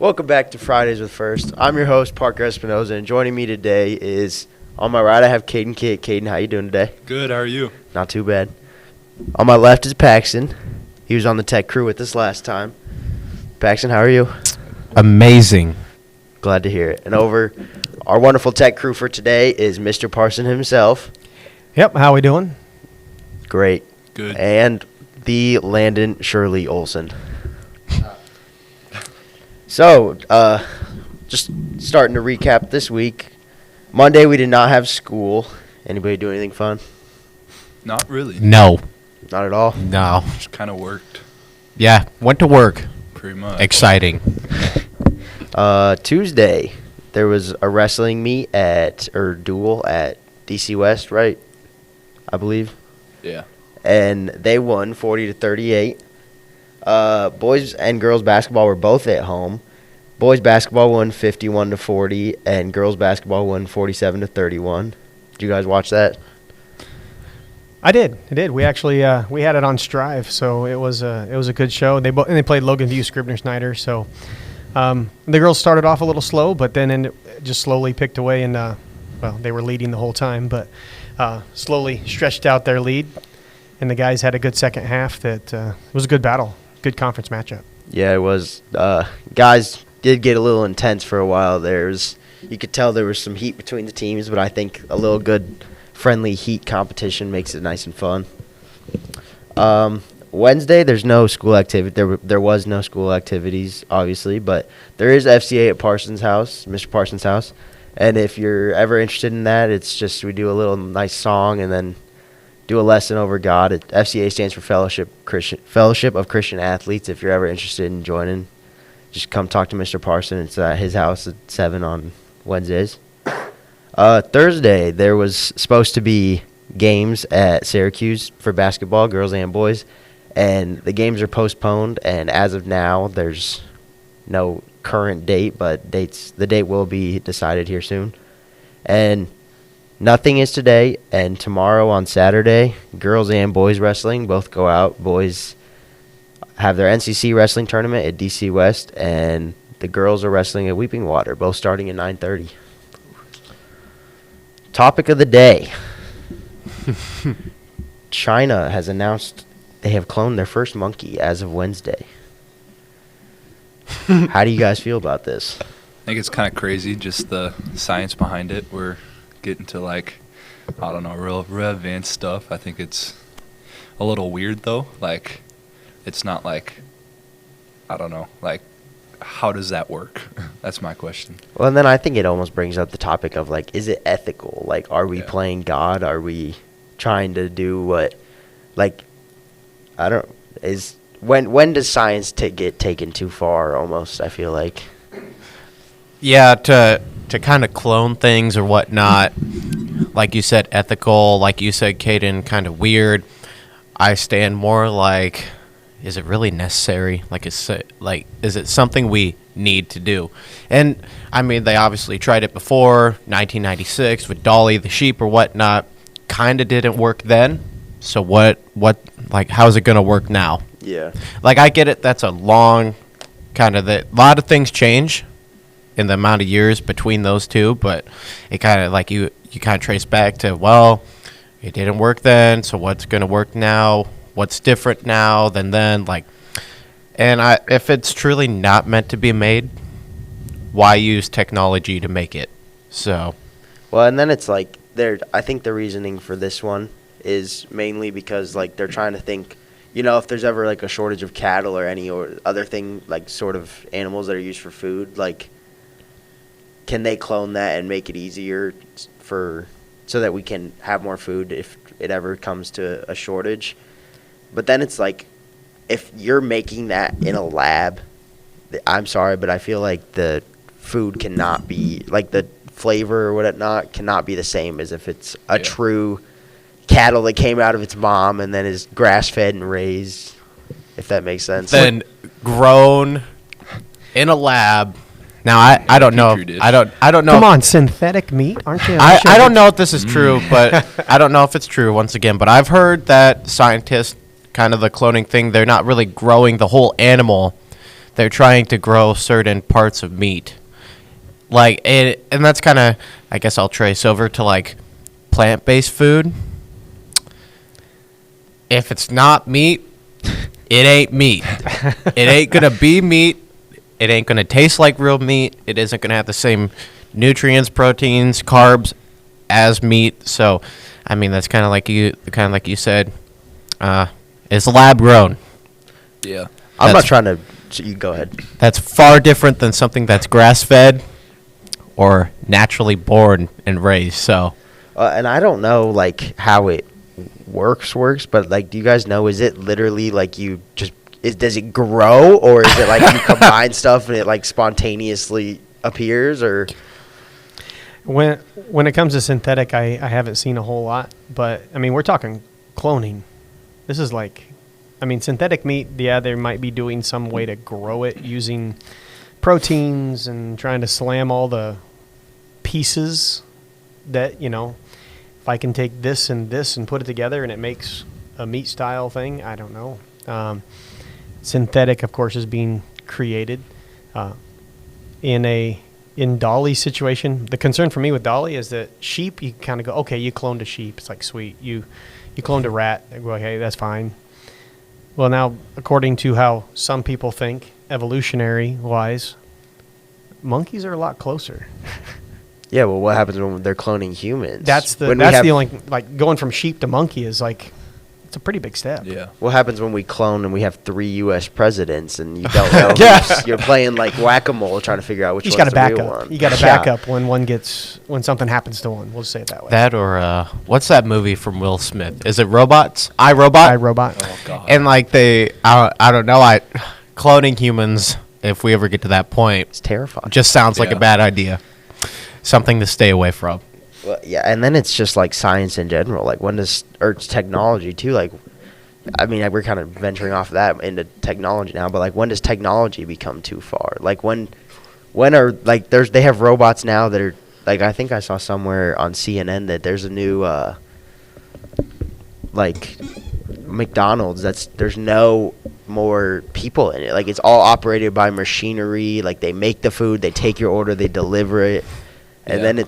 Welcome back to Fridays with First. I'm your host, Parker Espinoza, and joining me today is, on my right, I have Caden Kitt. Caden, how you doing today? Good, how are you? Not too bad. On my left is Paxton. He was on the tech crew with us last time. Paxton, how are you? Amazing. Glad to hear it. And over our wonderful tech crew for today is Mr. Parson himself. Yep, how we doing? Great. Good. And the Landon Shirley Olson. So, just starting to recap this week. Monday, we did not have school. Anybody do anything fun? Not really. No. Not at all? No. Just kind of worked, Yeah, went to work. pretty much. Exciting. Tuesday, there was a wrestling meet duel at DC West, right? I believe. Yeah. And they won 40-38. Boys and girls basketball were both at home. Boys basketball won 51-40, and girls basketball won 47-31. Did you guys watch that? I did. We actually we had it on Strive, so it was a good show. They played Logan View Scribner Snyder. So the girls started off a little slow, but then just slowly picked away, and they were leading the whole time, but slowly stretched out their lead. And the guys had a good second half. It was a good battle, good conference matchup. Yeah, it was. Guys did get a little intense for a while. You could tell there was some heat between the teams, but I think a little good friendly heat competition makes it nice and fun. Wednesday, there's no school activity. There was no school activities, obviously, but there is FCA at Parsons' house, Mr. Parsons' house. And if you're ever interested in that, it's just we do a little nice song and then do a lesson over God. FCA stands for Fellowship of Christian Athletes. If you're ever interested in joining, just come talk to Mr. Parson. It's at his house at 7 on Wednesdays. Thursday, there was supposed to be games at Syracuse for basketball, girls and boys, and the games are postponed, and as of now, there's no current date, but the date will be decided here soon. And nothing is today, and tomorrow on Saturday, girls and boys wrestling both go out. Boys have their NCC wrestling tournament at DC West, and the girls are wrestling at Weeping Water, both starting at 9:30. Topic of the day. China has announced they have cloned their first monkey as of Wednesday. How do you guys feel about this? I think it's kind of crazy, just the science behind it. We're getting to, real advanced stuff. I think it's a little weird, though. It's not how does that work? That's my question. Well, and then I think it almost brings up the topic of, is it ethical? Are we playing God? Are we trying to do what, when does science get taken too far almost, I feel like? Yeah, to kind of clone things or whatnot, like you said, ethical, like you said, Caden, kind of weird. I stand more is it really necessary? Is it something we need to do? And, I mean, they obviously tried it before, 1996, with Dolly the sheep or whatnot. Kind of didn't work then. So how's it going to work now? Yeah. I get it. That's a long a lot of things change in the amount of years between those two, but it kind of you kind of trace back to, it didn't work then, so what's going to work now? What's different now than then? And if it's truly not meant to be made, why use technology to make it? So, well, and then it's I think the reasoning for this one is mainly because they're trying to think, if there's ever a shortage of cattle or any or other thing sort of animals that are used for food, can they clone that and make it easier so that we can have more food if it ever comes to a shortage? But then it's if you're making that in a lab, I'm sorry, but I feel the food cannot be, the flavor or whatnot cannot be the same as if it's a true cattle that came out of its mom and then is grass-fed and raised, if that makes sense. Then grown in a lab. Now I don't know. I don't know. Come on, synthetic meat, aren't you? I don't know if this is true, but I don't know if it's true once again. But I've heard that scientists, kind of the cloning thing, they're not really growing the whole animal. they're trying to grow certain parts of meat. Like it, and that's kind of, I guess I'll trace over to like plant-based food. If it's not meat, it ain't meat. It ain't gonna be meat. It ain't gonna taste like real meat. It isn't gonna have the same nutrients, proteins, carbs as meat. So, I mean, that's kind of like you said. It's lab grown. Yeah. I'm not That's- trying to. You go ahead. That's far different than something that's grass fed or naturally born and raised. So, And I don't know like how it works, but like, do you guys know? Is it literally like you just does it grow, or is it like you combine stuff and it like spontaneously appears, or? When it comes to synthetic, I haven't seen a whole lot, but I mean, we're talking cloning. This is like, I mean, synthetic meat, yeah, they might be doing some way to grow it using proteins and trying to slam all the pieces that, if I can take this and put it together and it makes a meat style thing, I don't know. Synthetic, of course, is being created in Dolly's situation. The concern for me with Dolly is that sheep, you kind of go, okay, you cloned a sheep. It's like, sweet. You cloned a rat. I go, okay, that's fine. Well, now, according to how some people think, evolutionary-wise, monkeys are a lot closer. Yeah, well, what happens when they're cloning humans? That's When we have- the only, like, going from sheep to monkey is like, it's a pretty big step. Yeah. What happens when we clone and we have 3 U.S. presidents and you don't know? Yeah. You're playing like whack-a-mole trying to figure out which You just one's got to the back real up. one. You got to Yeah. back up when something happens to one. We'll just say it that way. that or what's that movie from Will Smith? Is it Robots? iRobot? iRobot. Oh God. And like I don't know, cloning humans, if we ever get to that point, It's terrifying. just sounds like a Yeah. bad idea. Something to stay away from. Well, yeah, and then it's just like science in general. Like when does, or it's technology too. Like, I mean, we're kind of venturing off that into technology now, but like when does technology become too far? Like when are like they have robots now that are like, I think I saw somewhere on CNN that there's a new like McDonald's there's no more people in it. Like it's all operated by machinery. Like they make the food, they take your order, they deliver it. And Yeah. then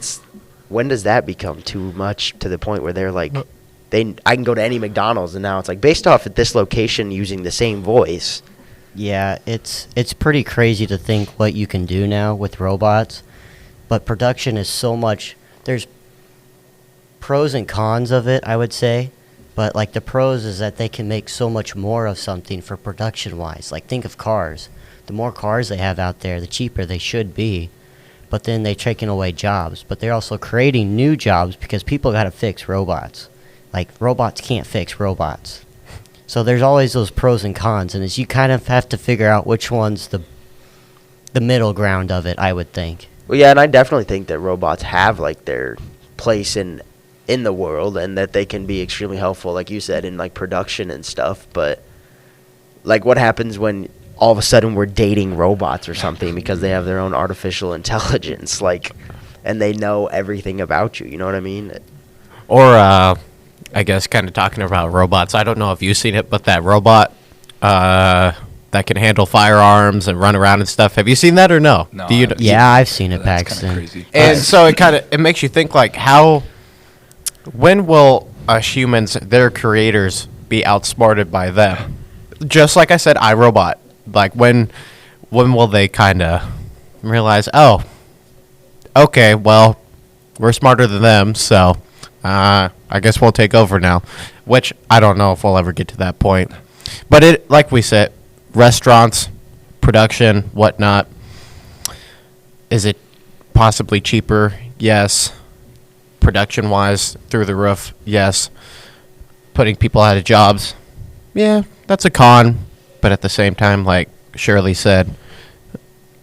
when does that become too much to the point where they're like, I can go to any McDonald's and now it's like based off at this location using the same voice. Yeah, it's pretty crazy to think what you can do now with robots, but production is so much. There's pros and cons of it, I would say, but like the pros is that they can make so much more of something for production wise. Like think of cars. The more cars they have out there, the cheaper they should be. But then they're taking away jobs. But they're also creating new jobs because people got to fix robots. Like, robots can't fix robots. So there's always those pros and cons. And you kind of have to figure out which one's the middle ground of it, I would think. Well, yeah, and I definitely think that robots have like their place in the world and that they can be extremely helpful, like you said, in like production and stuff. But like what happens when all of a sudden we're dating robots or something because they have their own artificial intelligence, like, and they know everything about you. You know what I mean? Or I guess kind of talking about robots. I don't know if you've seen it, but that robot that can handle firearms and run around and stuff. Have you seen that or no? No, Do you? I haven't Yeah, I've seen it, That's kinda Paxton. crazy. And so it makes you think like when will us humans, their creators, be outsmarted by them? Just like I said, iRobot. Like when will they kind of realize, oh, okay, well, we're smarter than them, so I guess we'll take over now. Which I don't know if we'll ever get to that point. But it, like we said, restaurants, production, whatnot. Is it possibly cheaper? Yes. Production-wise, through the roof? Yes. Putting people out of jobs? Yeah, that's a con. But at the same time, like Shirley said,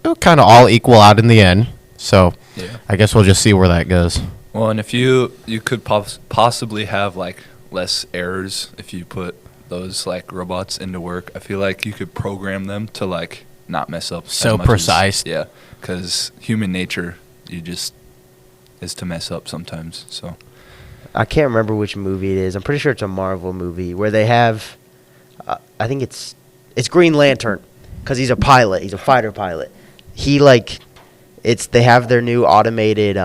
it'll kind of all equal out in the end. So Yeah. I guess we'll just see where that goes. Well, and if you could possibly have like less errors if you put those like robots into work. I feel like you could program them to like not mess up. as So much as- precise. Yeah, because human nature, is to mess up sometimes. So I can't remember which movie it is. I'm pretty sure it's a Marvel movie where they have, I think it's Green Lantern, because he's a pilot. He's a fighter pilot. He like, they have their new automated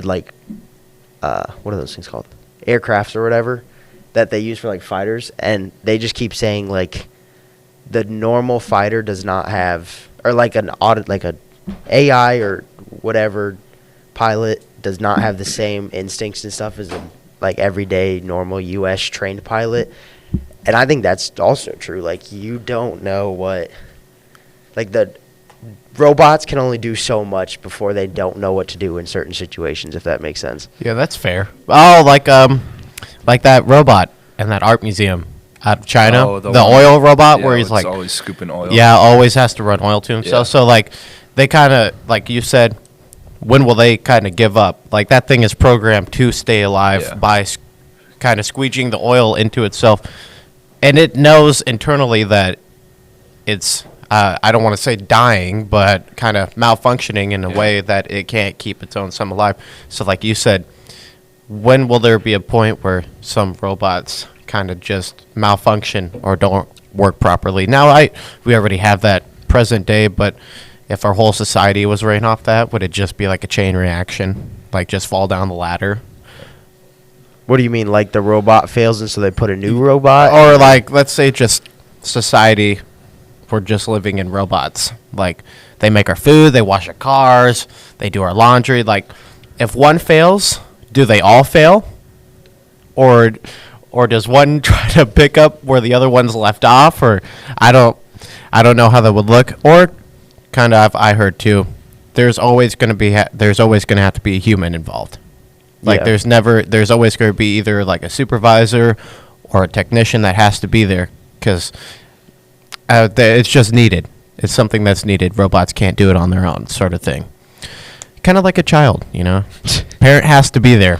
like, what are those things called? Aircrafts or whatever that they use for like fighters, and they just keep saying like the normal fighter does not have, or like an audit, like a AI or whatever pilot does not have the same instincts and stuff as a like everyday normal U.S. trained pilot. And I think that's also true. Like, you don't know what, like, the robots can only do so much before they don't know what to do in certain situations, if that makes sense. Yeah, that's fair. Oh, like that robot in that art museum out of China, Oh, the one- oil robot yeah, where he's it's like, always scooping oil. yeah, always has to run oil to himself. Yeah. So like, they kind of, like you said, when will they kind of give up? Like, that thing is programmed to stay alive Yeah. by kind of squeegeeing the oil into itself, and it knows internally that it's I don't want to say dying, but kind of malfunctioning in a Yeah. way that it can't keep its own self alive. So like you said, when will there be a point where some robots kind of just malfunction or don't work properly? Now, we already have that present day, but if our whole society was ran off that, would it just be like a chain reaction, like just fall down the ladder? What do you mean, like the robot fails and so they put a new robot? Or like, let's say just society, we're just living in robots. Like, they make our food, they wash our cars, they do our laundry. Like, if one fails, do they all fail? Or does one try to pick up where the other one's left off? Or I don't know how that would look. Or kind of, I heard too, there's always going to have to be a human involved. Like, Yeah. there's always going to be either like a supervisor or a technician that has to be there, because it's just needed. It's something that's needed. Robots can't do it on their own, sort of thing. Kind of like a child, you know? Parent has to be there.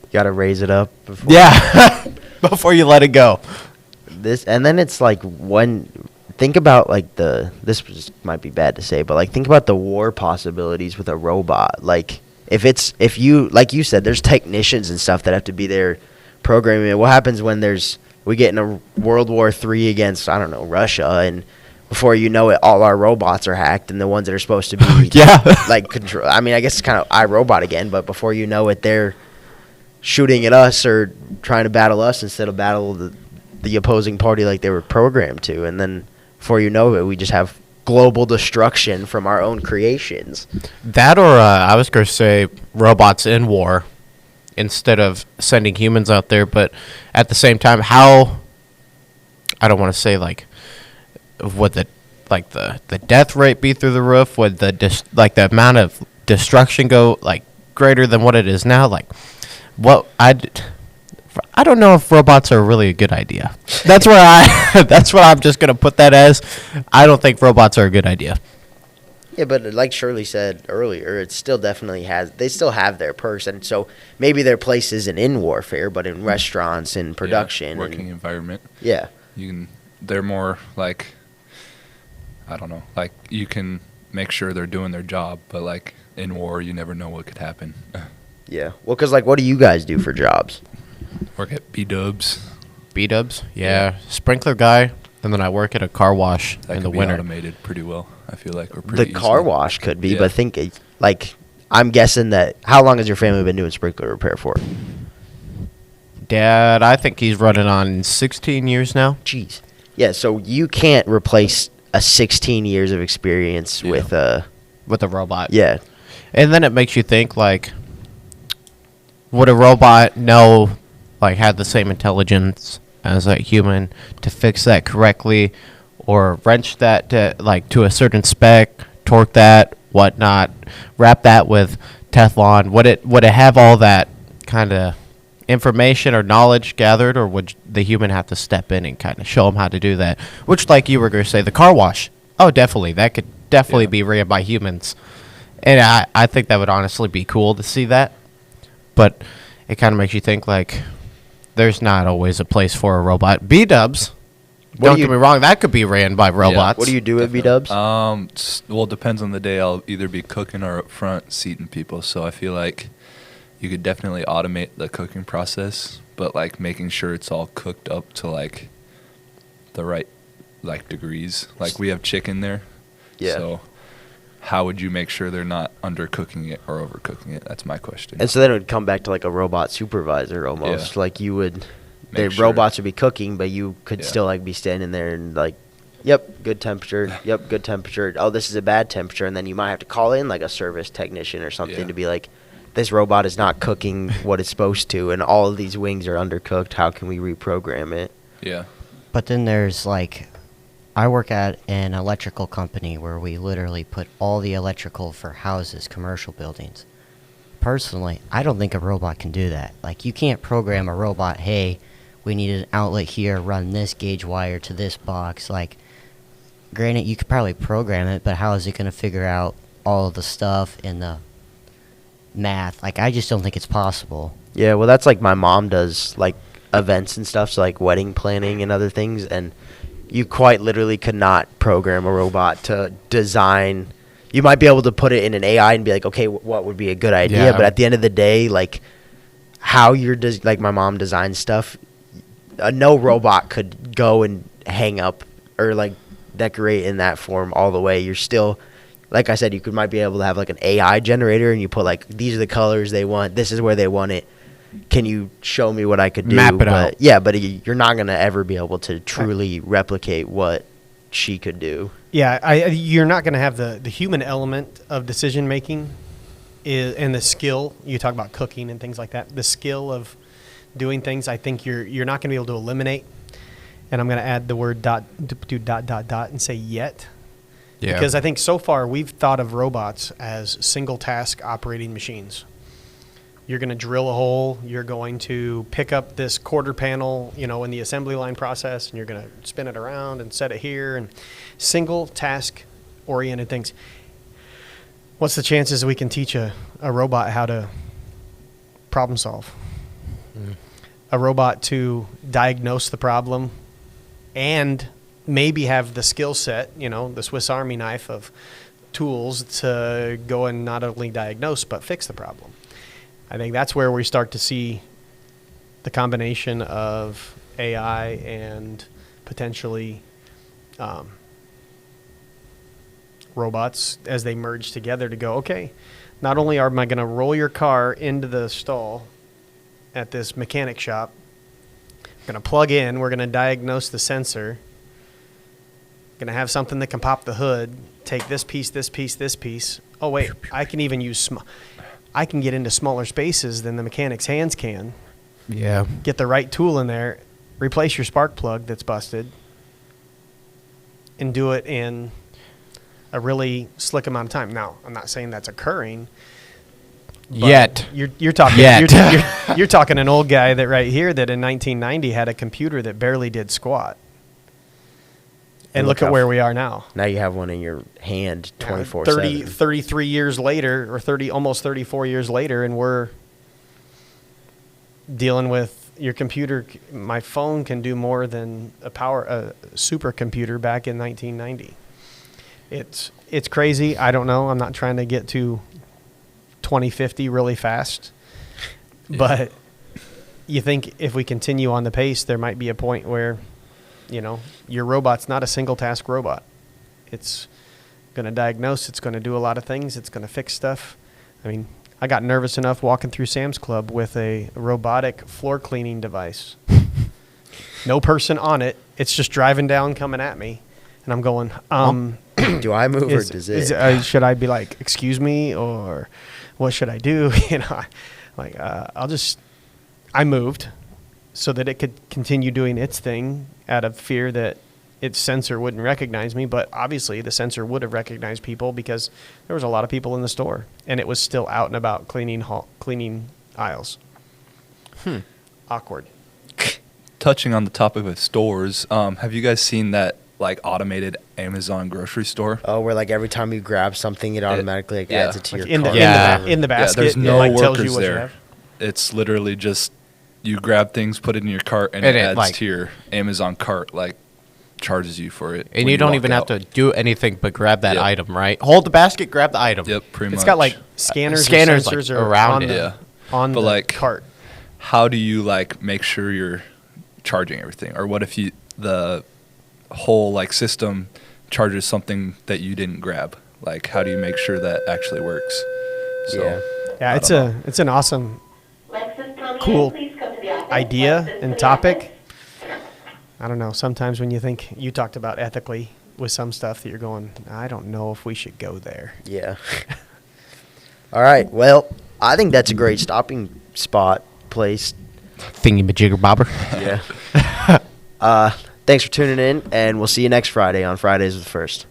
You got to raise it up before. Yeah, before you let it go. And then it's like, think about like might be bad to say, but like think about the war possibilities with a robot. Like, if you, like you said, there's technicians and stuff that have to be there programming it. What happens when we get in a World War III against, I don't know, Russia, and before you know it, all our robots are hacked, and the ones that are supposed to be Yeah. like control. I mean, I guess it's kind of iRobot again, but before you know it, they're shooting at us or trying to battle us instead of battle the opposing party like they were programmed to, and then before you know it, we just have global destruction from our own creations. That, or I was going to say robots in war instead of sending humans out there. But at the same time, I don't want to say like, would the death rate be through the roof? Would the amount of destruction go like greater than what it is now? Like, I don't know if robots are really a good idea. That's where that's what I'm just gonna put that as. I don't think robots are a good idea. Yeah, but like Shirley said earlier, it still definitely they still have their perks, and so maybe their place isn't in warfare, but in restaurants and production. Working environment. Yeah. They're more like, I don't know, like you can make sure they're doing their job, but like in war, you never know what could happen. Yeah. Well, because, like, what do you guys do for jobs? Work at B-dubs. B-dubs, yeah. Sprinkler guy, and then I work at a car wash That in could the be winter. automated pretty well, I feel like. Or The pretty car easily. wash could be, Yeah. but I'm guessing that, how long has your family been doing sprinkler repair for? Dad, I think he's running on 16 years now. Jeez. Yeah, so you can't replace a 16 years of experience Yeah. with With a robot. yeah. And then it makes you think, like, would a robot have the same intelligence as a human to fix that correctly, or wrench that to a certain spec, torque that, whatnot, wrap that with Teflon? Would it have all that kind of information or knowledge gathered, or would the human have to step in and kind of show them how to do that? Which, like you were going to say, the car wash. Oh, definitely. That could definitely Yeah. be ran by humans. And I think that would honestly be cool to see that. But it kind of makes you think, like, there's not always a place for a robot. B-dubs, What don't do you- get me wrong, that could be ran by robots. What do you do at B-dubs? Well, it depends on the day. I'll either be cooking or up front seating people. So I feel like you could definitely automate the cooking process, but like making sure it's all cooked up to like the right like degrees. Like we have chicken there. Yeah. So how would you make sure they're not undercooking it or overcooking it? That's my question. And so then it would come back to like a robot supervisor almost. Yeah. Like you would, the Make sure. robots would be cooking, but you could Yeah. still like be standing there and like, yep, good temperature. Yep, good temperature. Oh, this is a bad temperature. And then you might have to call in like a service technician or something Yeah. to be like, this robot is not cooking what it's supposed to, and all of these wings are undercooked. How can we reprogram it? Yeah. But then there's like, I work at an electrical company where we literally put all the electrical for houses, commercial buildings. Personally, I don't think a robot can do that. Like, you can't program a robot, hey, we need an outlet here, run this gauge wire to this box. Like, granted, you could probably program it, but how is it going to figure out all of the stuff and the math? Like, I just don't think it's possible. Yeah, well, that's like my mom does, like events and stuff, so like wedding planning and other things, and you quite literally could not program a robot to design. You might be able to put it in an AI and be like, okay, what would be a good idea? Yeah. But at the end of the day, like how you're like my mom designs stuff, no robot could go and hang up or like decorate in that form all the way. You're still, like I said, might be able to have like an AI generator and you put like, these are the colors they want, this is where they want it. Can you show me what I could do? Map it But out. yeah, but you're not going to ever be able to truly replicate what she could do. Yeah, you're not going to have the human element of decision making, and the skill. You talk about cooking and things like that. The skill of doing things, I think you're not going to be able to eliminate. And I'm going to add the word dot and say yet, Yeah. because I think so far we've thought of robots as single task operating machines. You're going to drill a hole. You're going to pick up this quarter panel, in the assembly line process, and you're going to spin it around and set it here. And single task oriented things. What's the chances we can teach a robot how to problem solve? A robot to diagnose the problem and maybe have the skill set, the Swiss Army knife of tools to go and not only diagnose but fix the problem. I think that's where we start to see the combination of AI and potentially robots as they merge together to go, okay, not only am I going to roll your car into the stall at this mechanic shop, I'm going to plug in, we're going to diagnose the sensor, going to have something that can pop the hood, take this piece, this piece, this piece. Oh, wait, I can even use I can get into smaller spaces than the mechanic's hands can. Yeah. Get the right tool in there, replace your spark plug that's busted, and do it in a really slick amount of time. Now, I'm not saying that's occurring. but Yet. You're talking Yet. you're talking an old guy that right here that in 1990 had a computer that barely did squat. And look at where we are now. Now you have one in your hand 24/7. 33 years later, or almost 34 years later, and we're dealing with your computer. My phone can do more than a supercomputer back in 1990. It's crazy. I don't know. I'm not trying to get to 2050 really fast, but you think if we continue on the pace, there might be a point where, your robot's not a single task robot. It's going to diagnose. It's going to do a lot of things. It's going to fix stuff. I mean, I got nervous enough walking through Sam's Club with a robotic floor cleaning device. No person on it. It's just driving down, coming at me. And I'm going, Do I move or does it? should I be like, excuse me, or what should I do? I moved so that it could continue doing its thing out of fear that its sensor wouldn't recognize me. But obviously the sensor would have recognized people because there was a lot of people in the store and it was still out and about cleaning aisles. Awkward. Touching on the topic of stores, have you guys seen that like automated Amazon grocery store? Oh, where like every time you grab something, it automatically yeah. adds it to Like your cart. in the basket. there's no it tells you workers what you there. have. It's literally just you grab things, put it in your cart, and it adds to your Amazon cart, like charges you for it. And when you don't walk even out. have to do anything but grab that Yep. item, right? Hold the basket, grab the item. Yep, pretty much. It's got like scanners Scanners, and like, sensors are around on it. the, on But, the like, cart. How do you like make sure you're charging everything? Or what if the whole like system charges something that you didn't grab. Like, how do you make sure that actually works? So, Yeah. Yeah, I it's don't it's an awesome cool idea and topic. I don't know. Sometimes when you think you talked about ethically with some stuff that you're going, I don't know if we should go there. Yeah. All right. Well, I think that's a great stopping spot place. Thingy majigger bobber. Yeah. Thanks for tuning in, and we'll see you next Friday on Fridays with First.